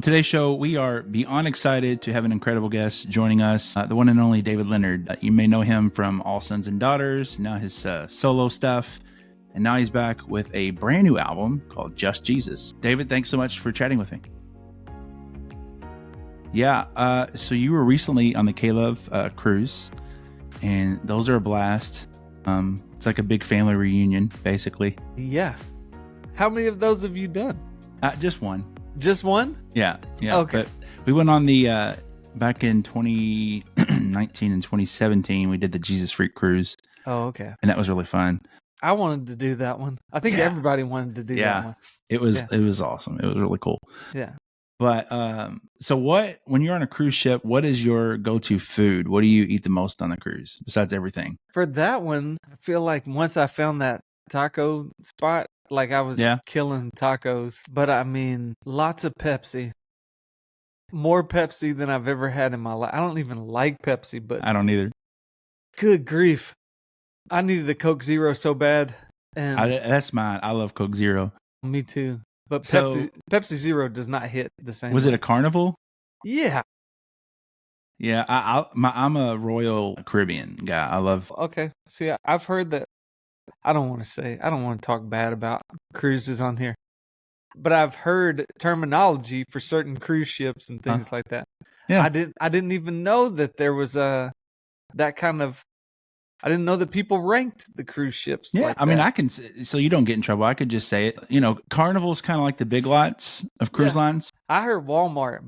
today's show, we are beyond excited to have an incredible guest joining us, the one and only David Leonard. You may know him from All Sons and Daughters, now his solo stuff, and now he's back with a brand new album called Just Jesus. David, thanks so much for chatting with me. Yeah, so you were recently on the K-Love cruise, and those are a blast. It's like a big family reunion, basically. Yeah. How many of those have you done? Just one. Just one? Yeah. Okay. But we went on the back in 2019 and 2017. We did the Jesus Freak cruise. Oh, okay. And that was really fun. I wanted to do that one. I think everybody wanted to do that one. It was awesome. It was really cool. Yeah. But so when you're on a cruise ship, what is your go-to food? What do you eat the most on the cruise besides everything? For that one, I feel like once I found that taco spot, like I was killing tacos. But I mean, lots of Pepsi. More Pepsi than I've ever had in my life. I don't even like Pepsi, but I don't either. Good grief. I needed a Coke Zero so bad. And that's mine. I love Coke Zero. Me too. But Pepsi Zero does not hit the same. Was it a Carnival? Yeah. Yeah, I'm a Royal Caribbean guy. I love. Okay. See, I've heard that. I don't want to talk bad about cruises on here, but I've heard terminology for certain cruise ships and things like that. Yeah. I didn't even know that there was that kind of. I didn't know that people ranked the cruise ships. Yeah, like I mean, that. I can, so you don't get in trouble. I could just say it. You know, Carnival's kind of like the Big Lots of cruise lines. I heard Walmart.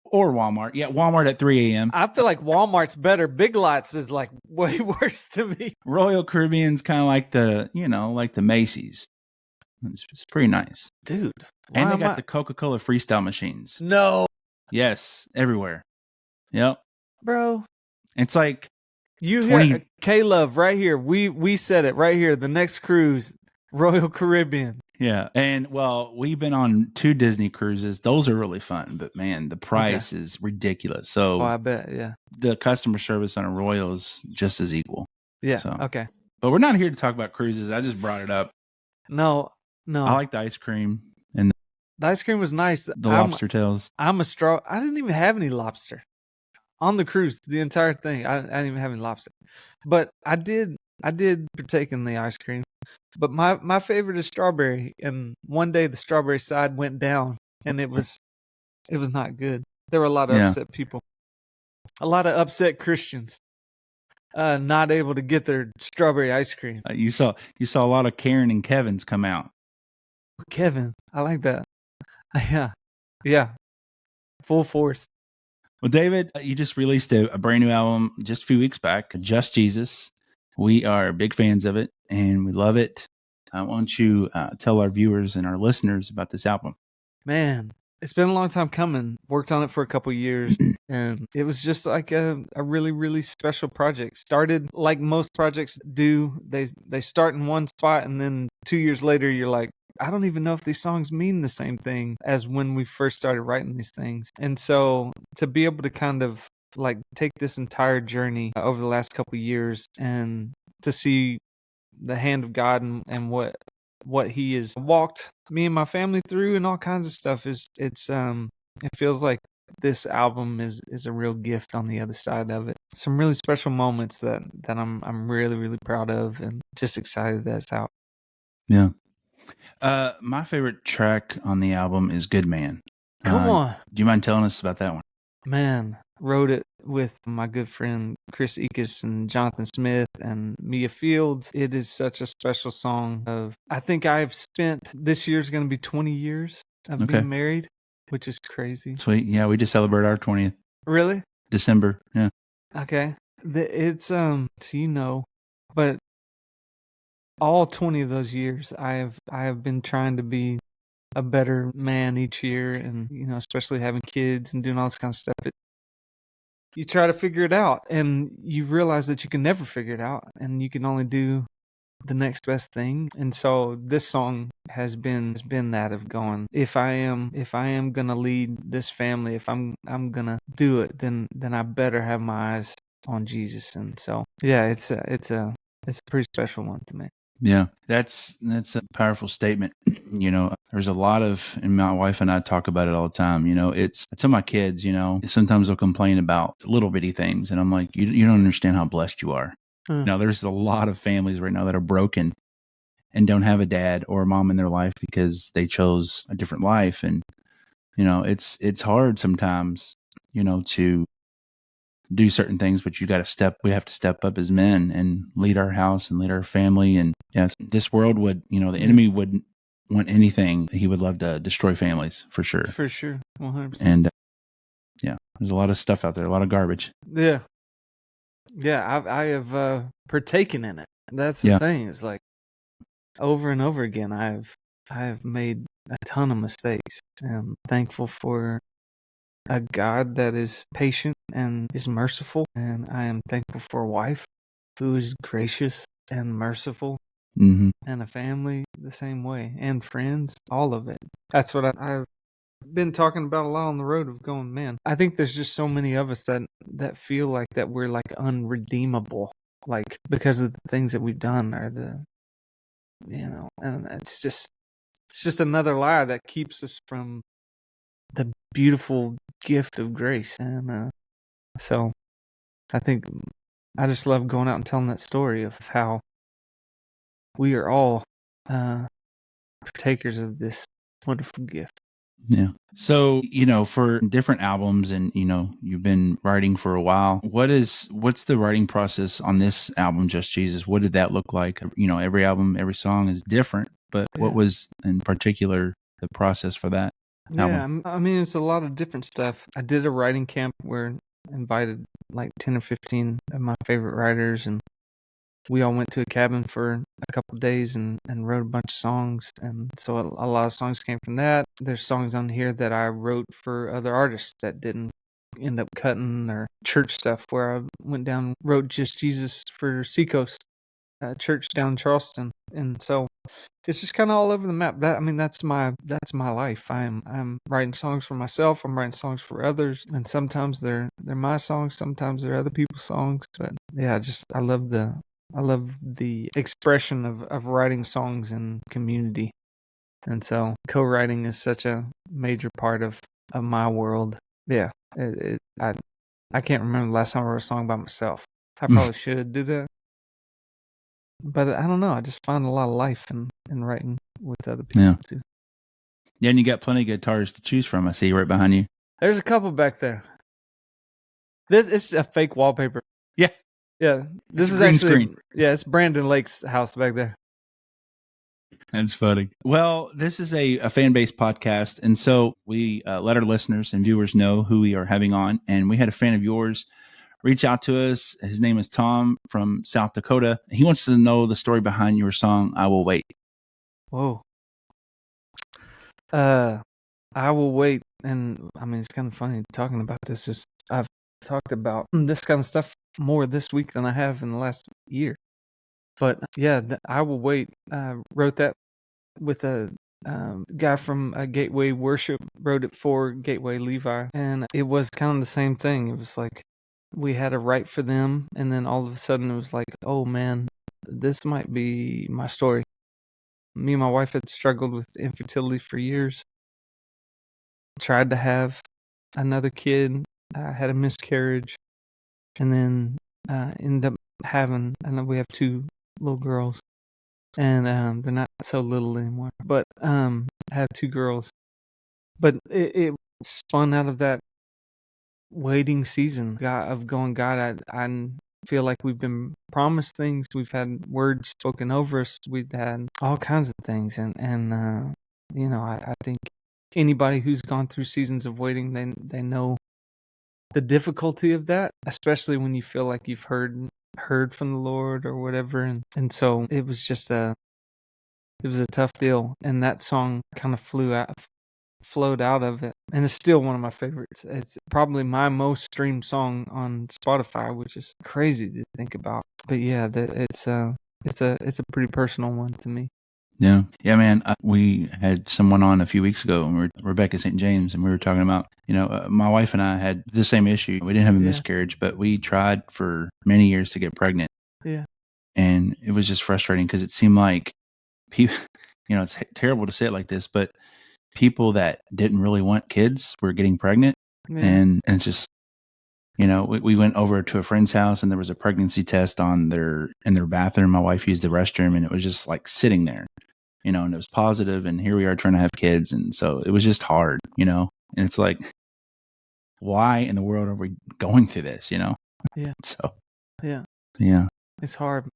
Or Walmart. Yeah, Walmart at 3 a.m. I feel like Walmart's better. Big Lots is like way worse to me. Royal Caribbean's kind of like the Macy's. It's pretty nice. Dude. And they got the Coca-Cola freestyle machines. No. Yes, everywhere. Yep. Bro. It's like. You hear K-Love right here. We said it right here. The next cruise, Royal Caribbean. Yeah. And well, we've been on 2 Disney cruises. Those are really fun, but man, the price is ridiculous. So I bet, yeah. The customer service on a Royal is just as equal. Yeah. So, okay. But we're not here to talk about cruises. I just brought it up. No. I like the ice cream and the ice cream was nice. The lobster tails. I didn't even have any lobster on the cruise. The entire thing. I didn't even have any lobster, but I did partake in the ice cream. But my favorite is strawberry. And one day the strawberry side went down, and it was not good. There were a lot of upset people, a lot of upset Christians, not able to get their strawberry ice cream. You saw a lot of Karen and Kevin's come out. Kevin, I like that. Yeah, full force. Well, David, you just released a brand new album just a few weeks back, Just Jesus. We are big fans of it, and we love it. Why don't you tell our viewers and our listeners about this album? Man, it's been a long time coming. Worked on it for a couple years, and it was just like a really, really special project. Started like most projects do. They start in one spot, and then 2 years later, you're like, I don't even know if these songs mean the same thing as when we first started writing these things. And so to be able to kind of like take this entire journey over the last couple of years and to see the hand of God and what he has walked me and my family through and all kinds of stuff it feels like this album is a real gift on the other side of it. Some really special moments that I'm really, really proud of and just excited that it's out. Yeah. My favorite track on the album is Good Man. Come on. Do you mind telling us about that one? Man, wrote it with my good friend Chris Ekus and Jonathan Smith and Mia Fields. It is such a special song. I think I've spent, this year's going to be 20 years of being married, which is crazy. Sweet. Yeah, we just celebrated our 20th. Really? December. Yeah. Okay. It's, so but all 20 of those years, I have been trying to be a better man each year, and especially having kids and doing all this kind of stuff. You try to figure it out, and you realize that you can never figure it out, and you can only do the next best thing. And so this song has been that of going, if I am gonna lead this family, if I'm gonna do it, then I better have my eyes on Jesus. And so it's a pretty special one to me. Yeah, that's a powerful statement. There's a lot of, and my wife and I talk about it all the time. I tell my kids, sometimes they'll complain about little bitty things, and I'm like, you don't understand how blessed you are. Now, there's a lot of families right now that are broken and don't have a dad or a mom in their life because they chose a different life, and it's hard sometimes, to do certain things, but we have to step up as men and lead our house and lead our family. And yes, this world would, the enemy wouldn't want anything. He would love to destroy families for sure. For sure. 100%. And there's a lot of stuff out there, a lot of garbage. Yeah. Yeah. I have partaken in it. That's the thing. It's like over and over again, I have made a ton of mistakes, and I'm thankful for a God that is patient and is merciful. And I am thankful for a wife who is gracious and merciful, Mm-hmm. and a family the same way, and friends, all of it. That's what I've been talking about a lot on the road of going, man, I think there's just so many of us that feel like that we're like unredeemable, like because of the things that we've done, or and it's just another lie that keeps us from the beautiful gift of grace. And so I think I just love going out and telling that story of how we are all partakers of this wonderful gift. Yeah. So, for different albums, and, you've been writing for a while, what's the writing process on this album, Just Jesus? What did that look like? Every album, every song is different, but what was in particular the process for that album? Yeah, I mean, it's a lot of different stuff. I did a writing camp where I invited like 10 or 15 of my favorite writers, and we all went to a cabin for a couple of days and wrote a bunch of songs. And so a lot of songs came from that. There's songs on here that I wrote for other artists that didn't end up cutting, or church stuff where I went down and wrote Just Jesus for Seacoast Church down in Charleston. And so it's just kind of all over the map. That's my life. I'm writing songs for myself. I'm writing songs for others, and sometimes they're my songs, sometimes they're other people's songs. But yeah, I love the expression of writing songs in community. And so co-writing is such a major part of my world. Yeah, I can't remember the last time I wrote a song by myself. I probably should do that. But I don't know. I just find a lot of life in writing with other people too. Yeah, and you got plenty of guitars to choose from. I see right behind you. There's a couple back there. It's a fake wallpaper. Yeah. Yeah. This is actually screen. Yeah, it's Brandon Lake's house back there. That's funny. Well, this is a fan-based podcast, and so we let our listeners and viewers know who we are having on. And we had a fan of yours reach out to us. His name is Tom from South Dakota. He wants to know the story behind your song, I Will Wait. Whoa. I Will Wait. And I mean, it's kind of funny talking about this. I've talked about this kind of stuff more this week than I have in the last year. But yeah, I Will Wait. Wrote that with a guy from Gateway Worship, wrote it for Gateway Levi. And it was kind of the same thing. It was like we had a write for them, and then all of a sudden it was like, oh man, this might be my story. Me and my wife had struggled with infertility for years. Tried to have another kid, had a miscarriage, and then ended up having, and we have 2 little girls, and they're not so little anymore, but had 2 girls. But it spun out of that waiting season of going, God, I feel like we've been promised things. We've had words spoken over us. We've had all kinds of things. And I think anybody who's gone through seasons of waiting, they know the difficulty of that, especially when you feel like you've heard from the Lord or whatever. And so it was just it was a tough deal. And that song kind of flowed out of it, and it's still one of my favorites. It's probably my most streamed song on Spotify, which is crazy to think about. But yeah, it's a pretty personal one to me. Yeah, man. We had someone on a few weeks ago, and we were Rebecca St. James, and we were talking about, my wife and I had the same issue. We didn't have a miscarriage, but we tried for many years to get pregnant. Yeah. and it was just frustrating because it seemed like people, it's terrible to say it like this, but people that didn't really want kids were getting pregnant. Yeah. And it's just, we went over to a friend's house and there was a pregnancy test in their bathroom. My wife used the restroom and it was just like sitting there, and it was positive, and here we are trying to have kids. And so it was just hard, and it's like, why in the world are we going through this, Yeah. So, yeah. It's hard.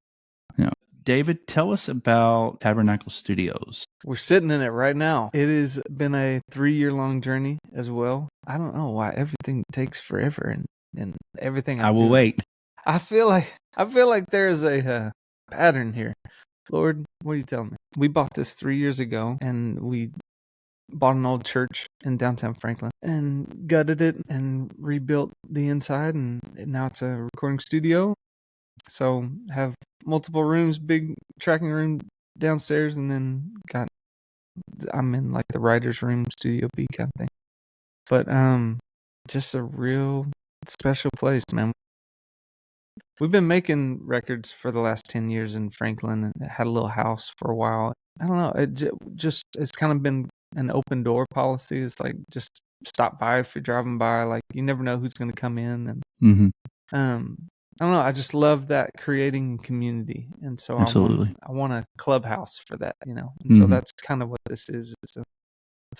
Yeah. David, tell us about Tabernacle Studios. We're sitting in it right now. It has been a 3-year-long journey as well. I don't know why everything takes forever and everything. I will wait. I feel like there's a pattern here. Lord, what are you telling me? We bought this 3 years ago, and we bought an old church in downtown Franklin and gutted it and rebuilt the inside, and now it's a recording studio. So have multiple rooms, big tracking room downstairs, and then I'm in like the writer's room, Studio B kind of thing. But just a real special place, man. We've been making records for the last 10 years in Franklin and had a little house for a while. I don't know. It's kind of been an open door policy. It's like just stop by if you're driving by. Like you never know who's going to come in. And I don't know. I just love that creating community. And so absolutely. I want a clubhouse for that, And so that's kind of what this is. It's a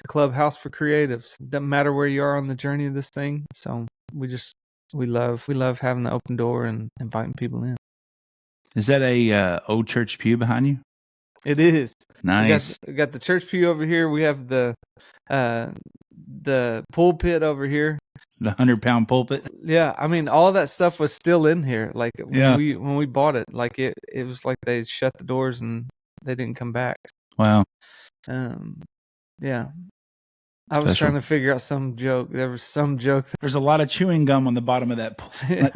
clubhouse for creatives. Doesn't matter where you are on the journey of this thing. So we love having the open door and inviting people in. Is that a old church pew behind you? It is. Nice. We got the church pew over here. We have the pulpit over here. The 100-pound pulpit. Yeah, I mean, all that stuff was still in here. Like when we bought it, like it was like they shut the doors and they didn't come back. Wow. Yeah. I was trying to figure out some joke. There was some joke. There's a lot of chewing gum on the bottom of that pulpit.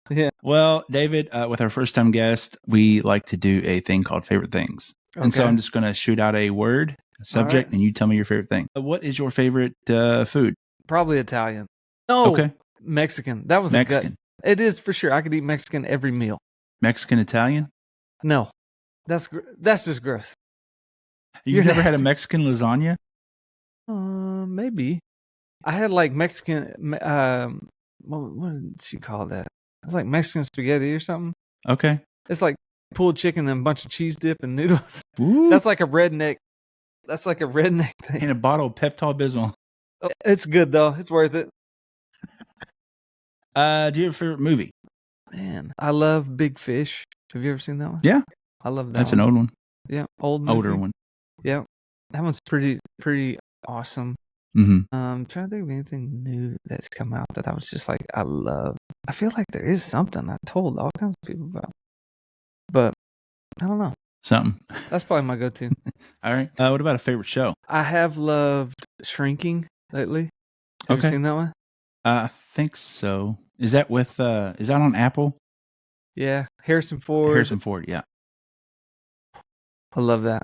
Yeah. Well, David, with our first-time guest, we like to do a thing called favorite things. Okay. And so I'm just going to shoot out a word, a subject, and you tell me your favorite thing. What is your favorite food? Probably Italian. No, okay. Mexican. That was Mexican. It is for sure. I could eat Mexican every meal. Mexican Italian? No, that's just gross. You've never had a Mexican lasagna? Maybe. I had like Mexican. What did she call that? It's like Mexican spaghetti or something. Okay. It's like pulled chicken and a bunch of cheese dip and noodles. Ooh. That's like a redneck thing. In a bottle of Pepto-Bismol. It's good though. It's worth it. Do you have a favorite movie? Man, I love Big Fish. Have you ever seen that one? Yeah. I love that. That's an old one. Yeah, old movie. Older one. Yeah. That one's pretty awesome. Mm-hmm. I'm trying to think of anything new that's come out that I was just like, I love. I feel like there is something I told all kinds of people about, but I don't know. Something. That's probably my go-to. All right. What about a favorite show? I have loved Shrinking lately. Have you seen that one? I think so. Is that on Apple? Yeah. Harrison Ford, yeah. I love that.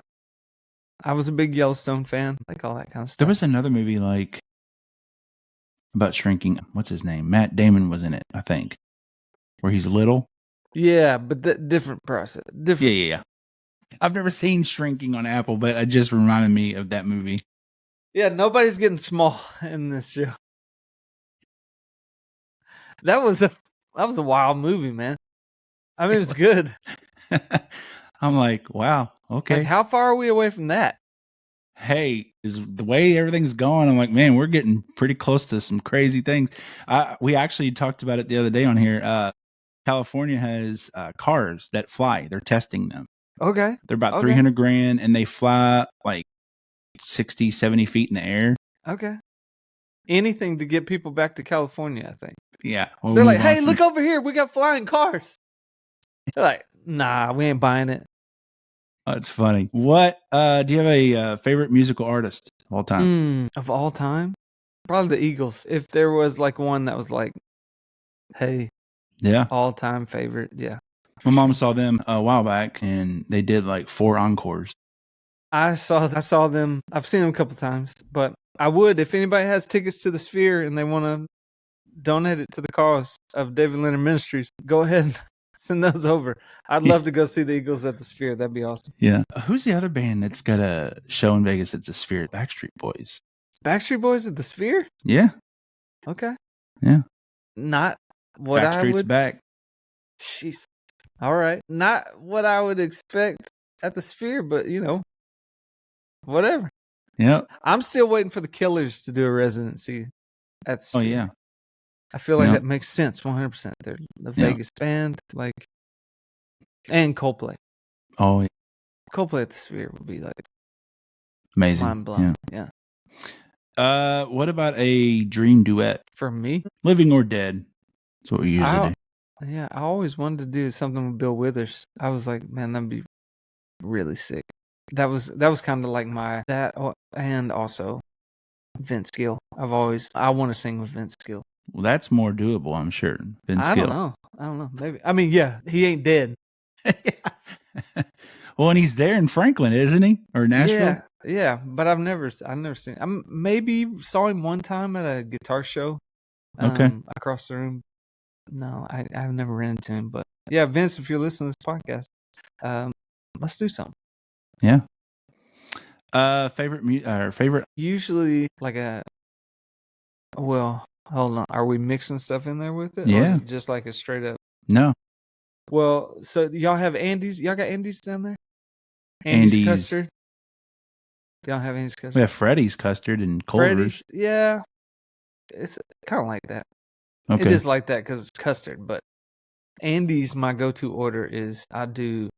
I was a big Yellowstone fan, like all that kind of stuff. There was another movie about shrinking. What's his name? Matt Damon was in it, I think, where he's little. Yeah, but different process. Different. Yeah. I've never seen Shrinking on Apple, but it just reminded me of that movie. Yeah, nobody's getting small in this show. That was a wild movie, man. I mean, it was good. I'm like, wow, okay. Like, how far are we away from that? Hey, is the way everything's going, I'm like, man, we're getting pretty close to some crazy things. We actually talked about it the other day on here. California has cars that fly. They're testing them. Okay. They're about $300,000 and they fly like 60, 70 feet in the air. Okay. Anything to get people back to California, I think. Yeah. They're like, hey, look over here. We got flying cars. They're like, nah, we ain't buying it. Oh, it's funny. What do you have a favorite musical artist of all time? Of all time? Probably the Eagles. If there was like one that was like, hey, yeah, all-time favorite, yeah. My mom saw them a while back, and they did like 4 encores. I saw them. I've seen them a couple times, but I would, if anybody has tickets to the Sphere and they want to donate it to the cause of David Leonard Ministries, go ahead. Send those over. I'd love to go see the Eagles at the Sphere. That'd be awesome. Yeah. Who's the other band that's got a show in Vegas? It's a Sphere. Backstreet Boys. Backstreet Boys at the Sphere? Yeah. Okay. Yeah. Not what I Backstreet's would. back. Jeez. All right. Not what I would expect at the Sphere, but whatever. Yeah. I'm still waiting for the Killers to do a residency at the Sphere. Oh yeah. I feel like that makes sense 100%. They're the Vegas band, and Coldplay. Oh, yeah. Coldplay at the Sphere would be like Amazing. mind blowing. Yeah. What about a dream duet? For me, living or dead. That's what we usually do. Yeah, I always wanted to do something with Bill Withers. I was like, man, that'd be really sick. That was kind of like and also Vince Gill. I want to sing with Vince Gill. Well, that's more doable, I'm sure. I don't know. Maybe. I mean, yeah, he ain't dead. Well, and he's there in Franklin, isn't he? Or Nashville? Yeah. But I've never seen. I maybe saw him one time at a guitar show. Across the room. No, I've never ran into him. But yeah, Vince, if you're listening to this podcast, let's do something. Yeah. Favorite. Usually well, hold on. Are we mixing stuff in there with it? Yeah. Or is it just like a straight up? No. Well, so y'all have Andy's? Y'all got Andy's down there? Andy's custard? Y'all have Andy's custard? We have Freddy's custard and Culver's. Freddy's, yeah. It's kind of like that. Okay. It is like that because it's custard, but Andy's, my go-to order is I do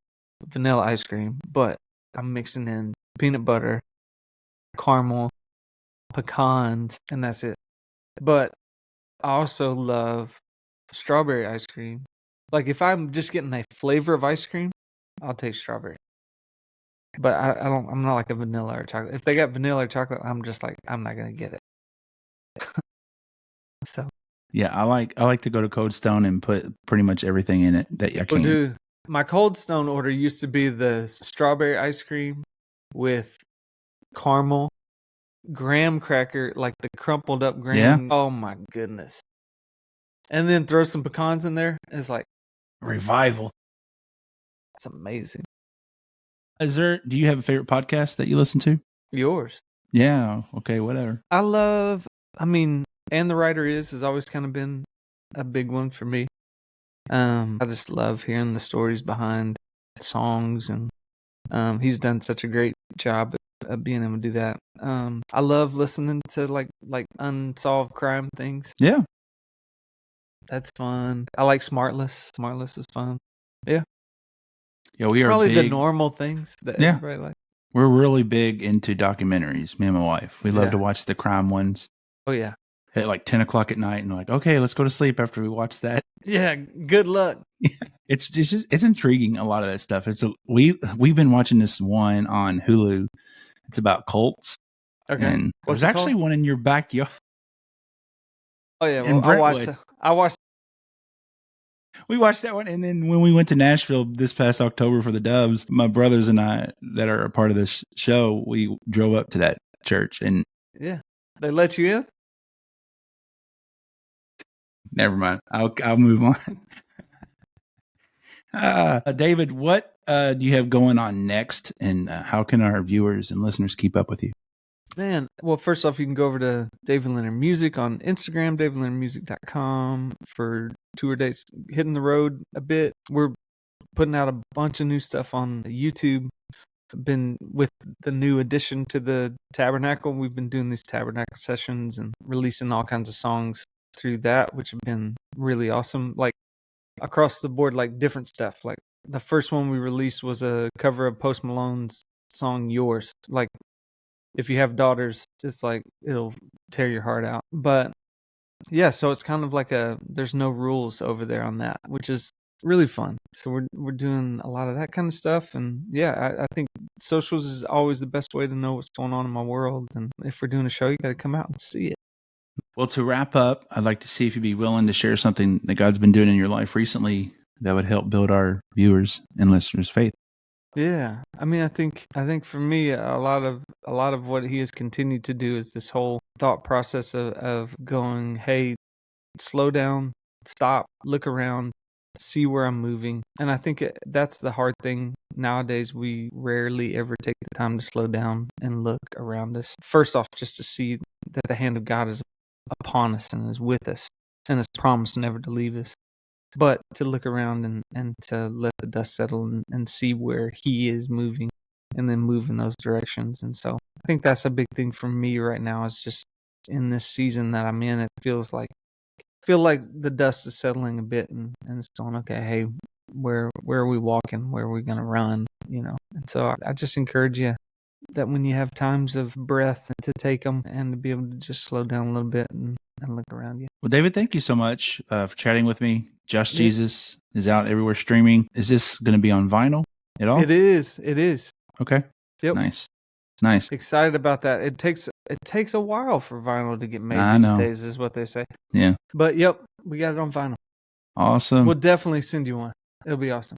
vanilla ice cream, but I'm mixing in peanut butter, caramel, pecans, and that's it. But I also love strawberry ice cream. Like if I'm just getting a flavor of ice cream, I'll take strawberry. But I'm not like a vanilla or chocolate. If they got vanilla or chocolate, I'm just like, I'm not gonna get it. So yeah, I like to go to Cold Stone and put pretty much everything in it that I can. Oh, dude, my Cold Stone order used to be the strawberry ice cream with caramel, graham cracker, like the crumpled up graham. Yeah. Oh my goodness! And then throw some pecans in there. It's like revival. That's amazing. Do you have a favorite podcast that you listen to? Yours. Yeah. Okay. Whatever. And the Writer has always kind of been a big one for me. I just love hearing the stories behind songs, and he's done such a great job at being able to do that. I love listening to like unsolved crime things. Yeah. That's fun. I like Smartless. Smartless is fun. Yeah. Yeah, we are probably the normal things that everybody likes. We're really big into documentaries, me and my wife. We love to watch the crime ones. Oh, yeah. At like 10 o'clock at night, and we're like, okay, let's go to sleep after we watch that. Yeah, good luck. It's intriguing, a lot of that stuff. We've been watching this one on Hulu. It's about cults. Okay. And there's actually one in your backyard. Oh yeah, well, I watched. We watched that one, and then when we went to Nashville this past October for the Dubs, my brothers and I that are a part of this show, we drove up to that church, and they let you in. Never mind. I'll move on. David, what do you have going on next, and how can our viewers and listeners keep up with you? Man, well, first off, you can go over to David Leonard Music on Instagram, davidleonardmusic.com for tour dates. Hitting the road a bit. We're putting out a bunch of new stuff on YouTube. Been with the new addition to the Tabernacle. We've been doing these Tabernacle sessions and releasing all kinds of songs through that, which have been really awesome. Like across the board, like different stuff. Like the first one we released was a cover of Post Malone's song "Yours." Like if you have daughters, it's like it'll tear your heart out. But yeah, so it's kind of like there's no rules over there on that, which is really fun. So we're doing a lot of that kind of stuff, and yeah, I think socials is always the best way to know what's going on in my world. And if we're doing a show, you got to come out and see it. Well, to wrap up, I'd like to see if you'd be willing to share something that God's been doing in your life recently that would help build our viewers and listeners' faith. Yeah, I mean, I think for me, a lot of what he has continued to do is this whole thought process of going, hey, slow down, stop, look around, see where I'm moving. And I think that's the hard thing nowadays. We rarely ever take the time to slow down and look around us. First off, just to see that the hand of God is upon us and is with us and has promised never to leave us. But to look around and to let the dust settle and see where He is moving and then move in those directions. And so I think that's a big thing for me right now, is just in this season that I'm in, it feels like the dust is settling a bit and it's going, okay, hey, where are we walking? Where are we going to run? You know? And so I just encourage you that when you have times of breath, to take them and to be able to just slow down a little bit and look around you. Well, David, thank you so much for chatting with me. Just Jesus is out everywhere streaming. Is this going to be on vinyl at all? It is. Okay. Yep. Nice. Excited about that. It takes a while for vinyl to get made these days, is what they say. Yeah. But yep, we got it on vinyl. Awesome. We'll definitely send you one. It'll be awesome.